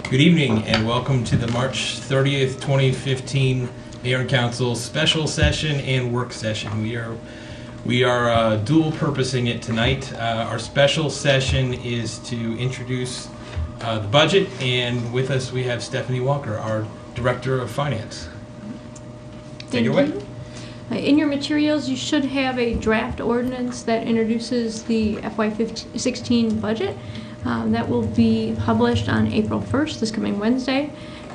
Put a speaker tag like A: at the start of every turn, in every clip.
A: Good evening and welcome to the March 30th, 2015 Mayor and Council special session and work session. We are dual purposing it tonight. Our special session is to introduce the budget, and with us we have Stephanie Walker, our Director of Finance. Take it away.
B: In your materials, you should have a draft ordinance that introduces the FY16 budget. That will be published on April 1st, this coming Wednesday,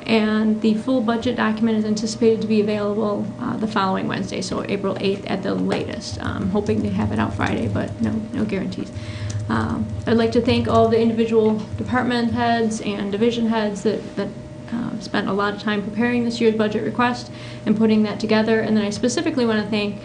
B: and the full budget document is anticipated to be available the following Wednesday, so April 8th at the latest. I'm hoping to have it out Friday, but no guarantees. I'd like to thank all the individual department heads and division heads that spent a lot of time preparing this year's budget request and putting that together. And then I specifically want to thank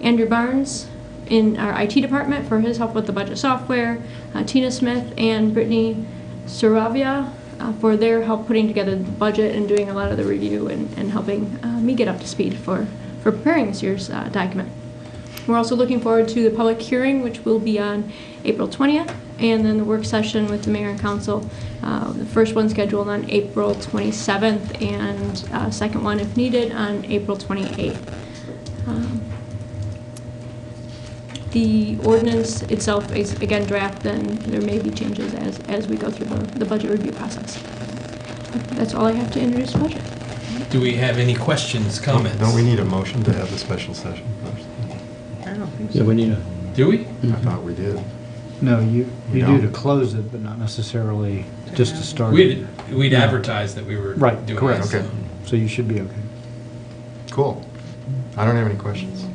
B: Andrew Barnes in our IT department for his help with the budget software, Tina Smith and Brittany Saravia for their help putting together the budget and doing a lot of the review and helping me get up to speed for preparing this year's document. We're also looking forward to the public hearing, which will be on April 20th, and then the work session with the Mayor and Council. The first one scheduled on April 27th, and second one, if needed, on April 28th. The ordinance itself is, again, draft, and there may be changes as we go through the budget review process. That's all I have to introduce the budget.
A: Do we have any questions, comments?
C: Don't we need a motion to have the special session first?
D: I don't think so.
E: Yeah, we need a,
A: Do we?
C: I thought we did.
E: no, you do
C: don't?
E: to close it, but not necessarily just to start.
A: We'd
E: Yeah.
A: advertised that we were
E: Right,
A: doing
E: correct.
A: that.
C: Okay.
E: So you should be okay.
C: Cool. I don't have any questions.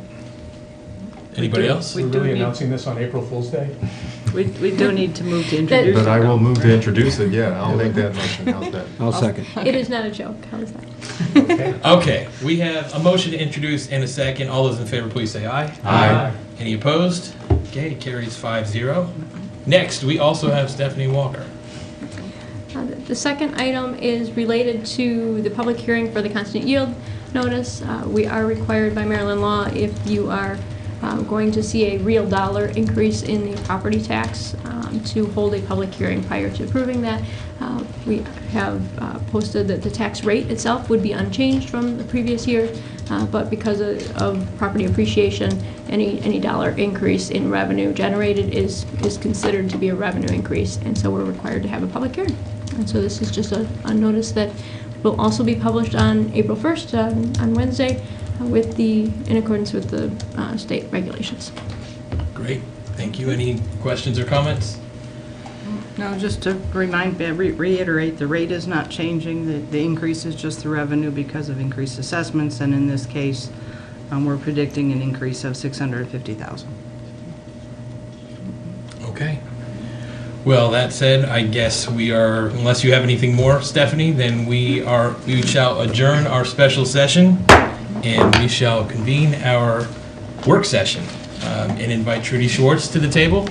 A: Anybody else?
D: We
F: We're
D: do
F: really
D: need-
F: announcing this on April Fool's Day?
D: We do need to move to introduce
C: But
D: it,
C: I will
D: though.
C: move to introduce it, yeah, I'll make that motion, how's that?
E: I'll second.
B: It is not a joke. How is that?
F: Okay.
A: Okay, we have a motion to introduce and a second. All those in favor, please say aye.
C: Aye.
A: Any opposed? Okay, it carries 5-0. Next, we also have Stephanie Walker.
B: The second item is related to the public hearing for the constant yield notice. We are required by Maryland law, if you are going to see a real dollar increase in the property tax, to hold a public hearing prior to approving that. We have posted that the tax rate itself would be unchanged from the previous year, but because of property appreciation, any dollar increase in revenue generated is considered to be a revenue increase, and so we're required to have a public hearing. And so this is just a notice that will also be published on April 1st, on Wednesday, in accordance with the state regulations.
A: Great, thank you. Any questions or comments?
D: No, just to reiterate, the rate is not changing. The increase is just the revenue because of increased assessments, and in this case, we're predicting an increase of $650,000.
A: Okay. Well, that said, I guess we are, unless you have anything more, Stephanie, then we shall adjourn our special session and we shall convene our work session and invite Trudy Schwartz to the table.